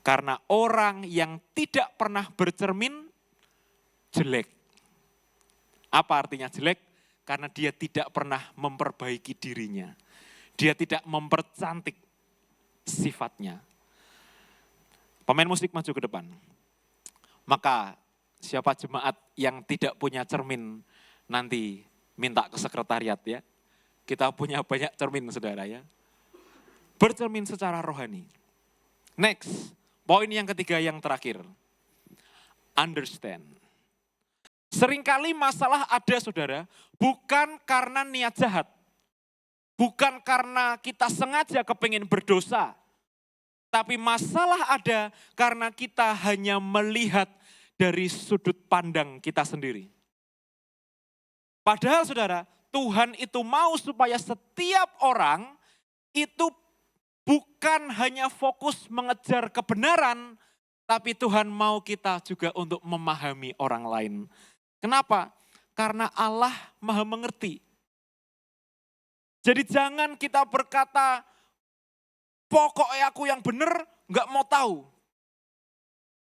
Karena orang yang tidak pernah bercermin, jelek. Apa artinya jelek? Karena dia tidak pernah memperbaiki dirinya. Dia tidak mempercantik sifatnya. Pemain musik maju ke depan. Maka siapa jemaat yang tidak punya cermin nanti minta ke sekretariat ya. Kita punya banyak cermin, saudara ya. Bercermin secara rohani. Next, poin yang ketiga yang terakhir. Understand. Seringkali masalah ada, saudara, bukan karena niat jahat. Bukan karena kita sengaja kepingin berdosa. Tapi masalah ada karena kita hanya melihat dari sudut pandang kita sendiri. Padahal, saudara, Tuhan itu mau supaya setiap orang itu bukan hanya fokus mengejar kebenaran, tapi Tuhan mau kita juga untuk memahami orang lain. Kenapa? Karena Allah Maha mengerti. Jadi jangan kita berkata, pokoknya aku yang benar, enggak mau tahu.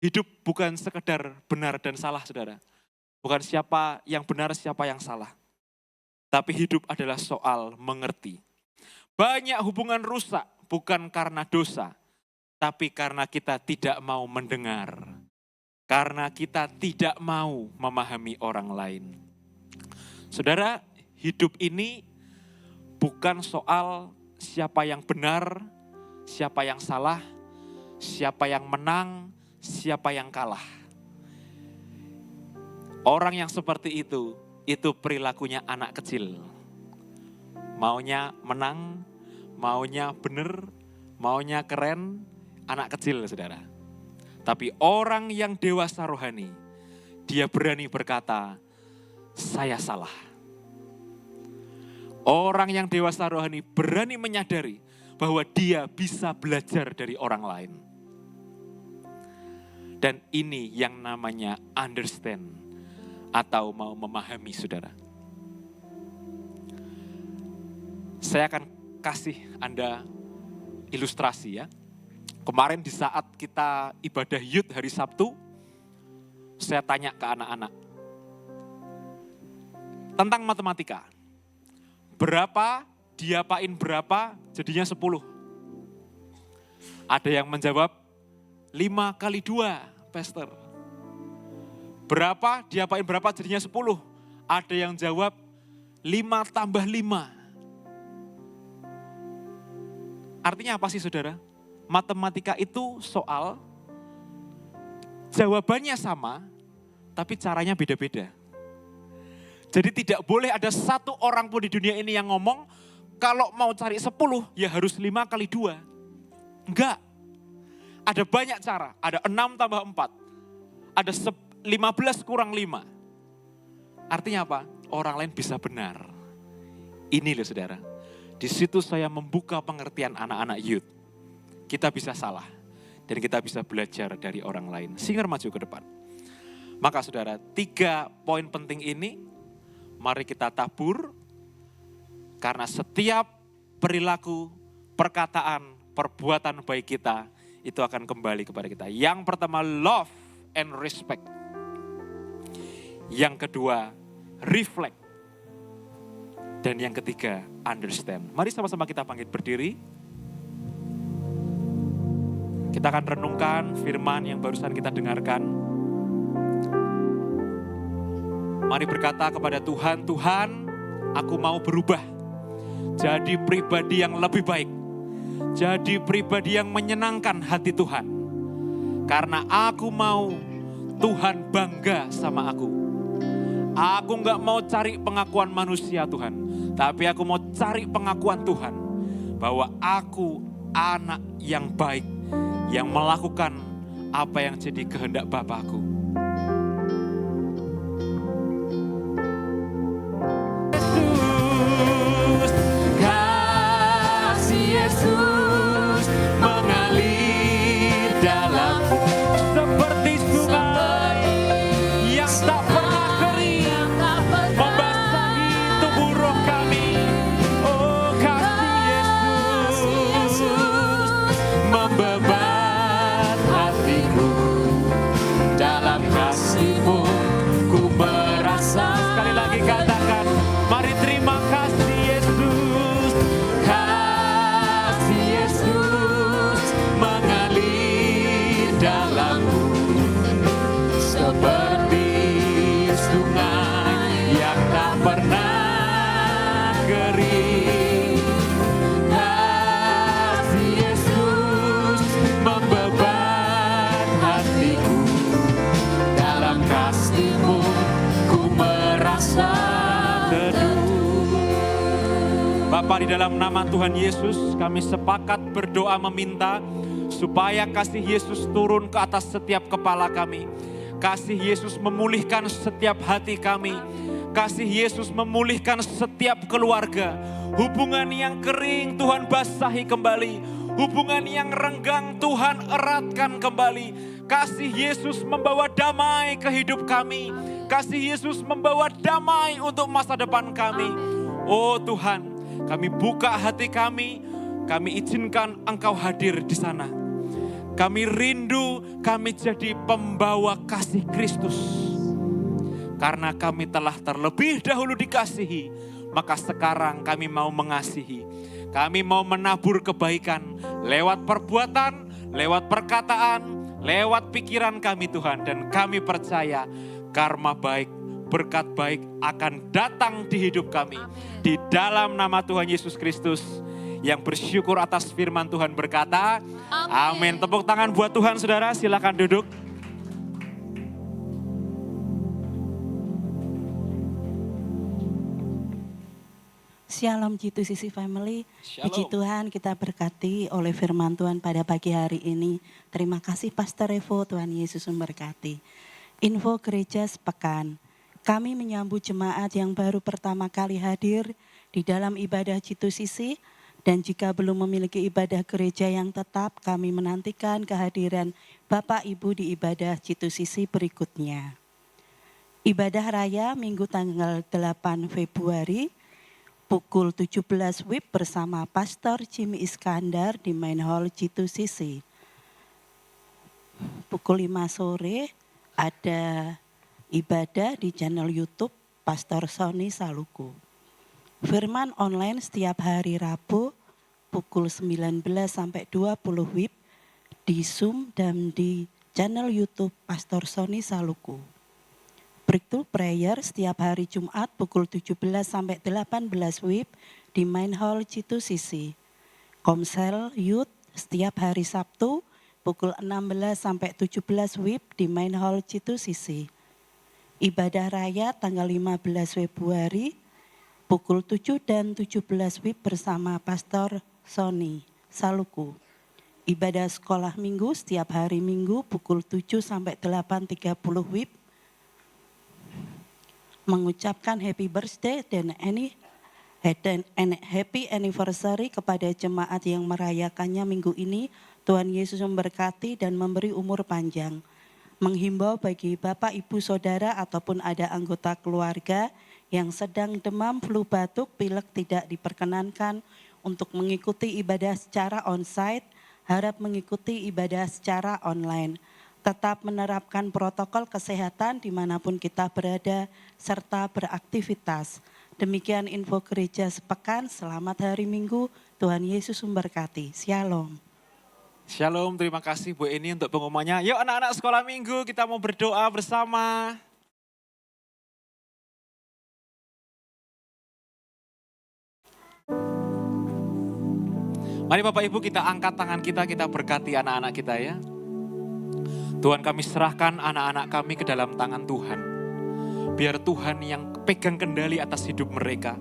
Hidup bukan sekedar benar dan salah, saudara. Bukan siapa yang benar, siapa yang salah. Tapi hidup adalah soal mengerti. Banyak hubungan rusak bukan karena dosa, tapi karena kita tidak mau mendengar. Karena kita tidak mau memahami orang lain. Saudara, hidup ini bukan soal siapa yang benar, siapa yang salah, siapa yang menang, siapa yang kalah. Orang yang seperti itu perilakunya anak kecil. Maunya menang, maunya benar, maunya keren, anak kecil, saudara. Tapi orang yang dewasa rohani, dia berani berkata, saya salah. Orang yang dewasa rohani berani menyadari bahwa dia bisa belajar dari orang lain. Dan ini yang namanya understand atau mau memahami, saudara. Saya akan kasih Anda ilustrasi ya. Kemarin di saat kita ibadah youth hari Sabtu, saya tanya ke anak-anak tentang matematika. Berapa diapain berapa jadinya 10? Ada yang menjawab 5 kali 2, Pastor. Berapa diapain berapa jadinya 10? Ada yang jawab 5 tambah 5. Artinya apa sih, saudara? Matematika itu soal jawabannya sama, tapi caranya beda-beda. Jadi tidak boleh ada satu orang pun di dunia ini yang ngomong, kalau mau cari 10 ya harus 5 kali 2. Enggak. Ada banyak cara, ada 6 tambah 4. Ada 15 kurang 5. Artinya apa? Orang lain bisa benar. Ini loh saudara. Di situ saya membuka pengertian anak-anak youth. Kita bisa salah. Dan kita bisa belajar dari orang lain. Singer maju ke depan. Maka saudara, 3 poin penting ini mari kita tabur. Karena setiap perilaku, perkataan, perbuatan baik kita itu akan kembali kepada kita. Yang pertama, love and respect. Yang kedua, reflect. Dan yang ketiga, understand. Mari sama-sama kita bangkit berdiri. Kita akan renungkan firman yang barusan kita dengarkan. Mari berkata kepada Tuhan, Tuhan, aku mau berubah. Jadi pribadi yang lebih baik. Jadi pribadi yang menyenangkan hati Tuhan. Karena aku mau Tuhan bangga sama aku. Aku gak mau cari pengakuan manusia Tuhan. Tapi aku mau cari pengakuan Tuhan. Bahwa aku anak yang baik. Yang melakukan apa yang jadi kehendak Bapakku. Bapa, di dalam nama Tuhan Yesus, kami sepakat berdoa meminta supaya kasih Yesus turun ke atas setiap kepala kami. Kasih Yesus memulihkan setiap hati kami. Kasih Yesus memulihkan setiap keluarga. Hubungan yang kering Tuhan basahi kembali. Hubungan yang renggang Tuhan eratkan kembali. Kasih Yesus membawa damai ke hidup kami. Kasih Yesus membawa damai untuk masa depan kami. Oh Tuhan, kami buka hati kami izinkan Engkau hadir di sana. Kami rindu, kami jadi pembawa kasih Kristus. Karena kami telah terlebih dahulu dikasihi, maka sekarang kami mau mengasihi. Kami mau menabur kebaikan lewat perbuatan, lewat perkataan, lewat pikiran kami Tuhan. Dan kami percaya karma baik, berkat baik akan datang di hidup kami. Di dalam nama Tuhan Yesus Kristus yang bersyukur atas firman Tuhan berkata, amin. Tepuk tangan buat Tuhan saudara, silakan duduk. Shalom G2CC Family. Shalom. Puji Tuhan, kita berkati oleh firman Tuhan pada pagi hari ini. Terima kasih Pastor Revo, Tuhan Yesus memberkati. Info gereja sepekan. Kami menyambut jemaat yang baru pertama kali hadir di dalam ibadah G2CC Dan jika belum memiliki ibadah gereja yang tetap, kami menantikan kehadiran Bapak Ibu di ibadah Citusisi berikutnya. Ibadah raya Minggu tanggal 8 Februari pukul 17 WIB bersama Pastor Jimmy Iskandar di Main Hall Citusisi. Pukul 5 sore ada ibadah di channel YouTube Pastor Sony Saluku. Firman online setiap hari Rabu pukul 19 sampai 20 WIB di Zoom dan di channel YouTube Pastor Sony Saluku. Breakthrough Prayer setiap hari Jumat pukul 17 sampai 18 WIB di Main Hall Citusisi. Komsel Youth setiap hari Sabtu pukul 16 sampai 17 WIB di Main Hall Citusisi. Ibadah raya tanggal 15 Februari pukul 7 dan 17 WIB bersama Pastor Sony Saluku. Ibadah sekolah minggu setiap hari Minggu pukul 7 sampai 8.30 WIB. Mengucapkan happy birthday dan happy anniversary kepada jemaat yang merayakannya minggu ini. Tuhan Yesus memberkati dan memberi umur panjang. Menghimbau bagi Bapak, Ibu, Saudara ataupun ada anggota keluarga yang sedang demam, flu, batuk, pilek tidak diperkenankan untuk mengikuti ibadah secara onsite, harap mengikuti ibadah secara online. Tetap menerapkan protokol kesehatan dimanapun kita berada serta beraktivitas. Demikian info gereja sepekan, selamat hari Minggu, Tuhan Yesus memberkati. Shalom. Shalom, terima kasih Bu Eni untuk pengumumannya. Yuk anak-anak sekolah minggu kita mau berdoa bersama. Mari Bapak Ibu kita angkat tangan kita berkati anak-anak kita ya. Tuhan kami serahkan anak-anak kami ke dalam tangan Tuhan. Biar Tuhan yang pegang kendali atas hidup mereka.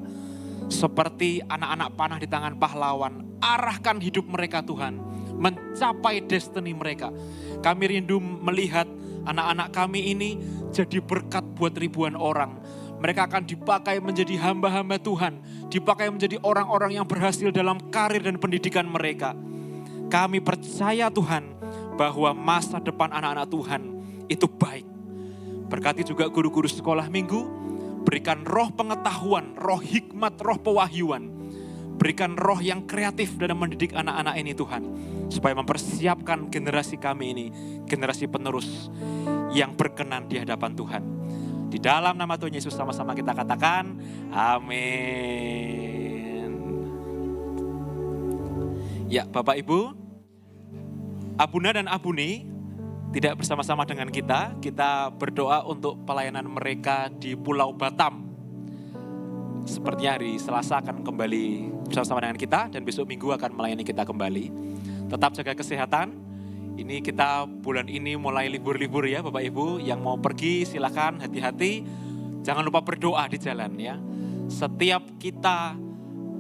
Seperti anak-anak panah di tangan pahlawan, arahkan hidup mereka Tuhan. Mencapai destiny mereka. Kami rindu melihat anak-anak kami ini jadi berkat buat ribuan orang. Mereka akan dipakai menjadi hamba-hamba Tuhan. Dipakai menjadi orang-orang yang berhasil dalam karir dan pendidikan mereka. Kami percaya Tuhan bahwa masa depan anak-anak Tuhan itu baik. Berkati juga guru-guru sekolah minggu. Berikan roh pengetahuan, roh hikmat, roh pewahyuan. Berikan roh yang kreatif dalam mendidik anak-anak ini Tuhan. Supaya mempersiapkan generasi kami ini, generasi penerus yang berkenan di hadapan Tuhan. Di dalam nama Tuhan Yesus sama-sama kita katakan, amin. Ya Bapak Ibu, Abuna dan Abuni tidak bersama-sama dengan kita berdoa untuk pelayanan mereka di Pulau Batam. Sepertinya hari Selasa akan kembali bersama-sama dengan kita dan besok Minggu akan melayani kita kembali. Tetap jaga kesehatan. Ini kita bulan ini mulai libur-libur ya Bapak Ibu. Yang mau pergi silakan hati-hati. Jangan lupa berdoa di jalan ya. Setiap kita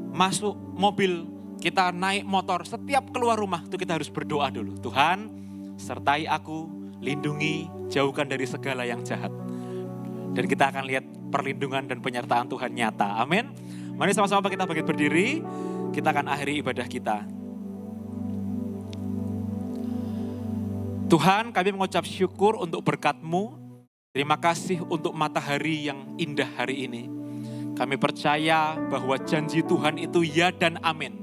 masuk mobil, kita naik motor, setiap keluar rumah itu kita harus berdoa dulu. Tuhan sertai aku, lindungi, jauhkan dari segala yang jahat. Dan kita akan lihat perlindungan dan penyertaan Tuhan nyata. Amin. Mari sama-sama kita bangkit berdiri. Kita akan akhiri ibadah kita. Tuhan, kami mengucap syukur untuk berkat-Mu. Terima kasih untuk matahari yang indah hari ini. Kami percaya bahwa janji Tuhan itu ya dan amin.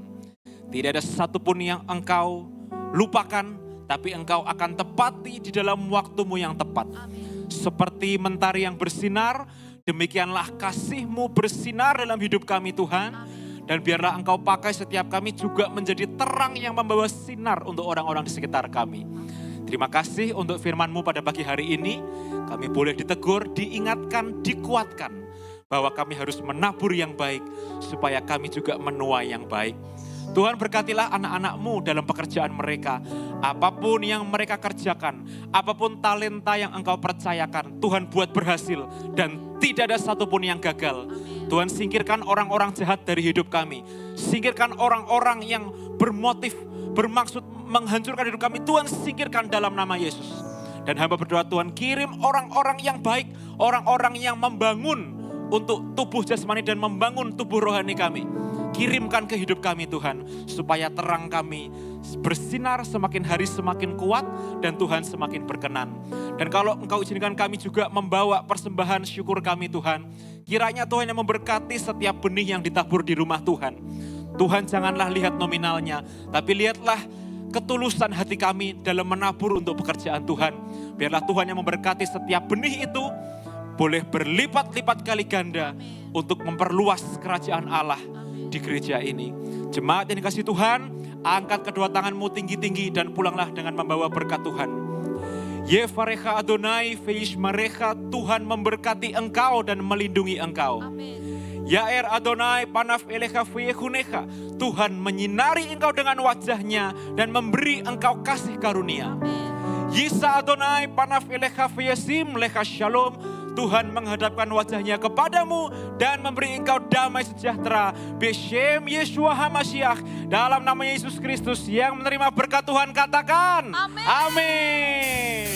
Tidak ada satupun yang Engkau lupakan, tapi Engkau akan tepati di dalam waktu-Mu yang tepat. Amin. Seperti mentari yang bersinar, demikianlah kasih-Mu bersinar dalam hidup kami Tuhan. Amin. Dan biarlah Engkau pakai setiap kami juga menjadi terang yang membawa sinar untuk orang-orang di sekitar kami. Terima kasih untuk firman-Mu pada pagi hari ini. Kami boleh ditegur, diingatkan, dikuatkan. Bahwa kami harus menabur yang baik, supaya kami juga menuai yang baik. Tuhan berkatilah anak-anak-Mu dalam pekerjaan mereka. Apapun yang mereka kerjakan, apapun talenta yang Engkau percayakan, Tuhan buat berhasil dan tidak ada satupun yang gagal. Tuhan singkirkan orang-orang jahat dari hidup kami. Singkirkan orang-orang yang bermotif, bermaksud menghancurkan hidup kami. Tuhan singkirkan dalam nama Yesus. Dan hamba berdoa Tuhan kirim orang-orang yang baik, orang-orang yang membangun untuk tubuh jasmani dan membangun tubuh rohani kami. kirimkan ke hidup kami Tuhan. Supaya terang kami bersinar semakin hari semakin kuat dan Tuhan semakin berkenan. Dan kalau Engkau izinkan kami juga membawa persembahan syukur kami Tuhan. Kiranya Tuhan yang memberkati setiap benih yang ditabur di rumah Tuhan. Tuhan janganlah lihat nominalnya, tapi lihatlah ketulusan hati kami dalam menabur untuk pekerjaan Tuhan. Biarlah Tuhan yang memberkati setiap benih itu boleh berlipat-lipat kali ganda untuk memperluas kerajaan Allah di gereja ini. Jemaat yang dikasihi Tuhan, angkat kedua tanganmu tinggi-tinggi dan pulanglah dengan membawa berkat Tuhan. Yevarecha Adonai veishmarecha, Tuhan memberkati engkau dan melindungi engkau. Yair Adonai panaf elecha veyechunecha, Tuhan menyinari engkau dengan wajahnya dan memberi engkau kasih karunia. Yisa Adonai panaf elecha veyesim lecha shalom, Tuhan menghadapkan wajahnya kepadamu dan memberi engkau damai sejahtera. Beshem Yeshua HaMashiach, dalam nama Yesus Kristus yang menerima berkat Tuhan katakan. Amin. Amin.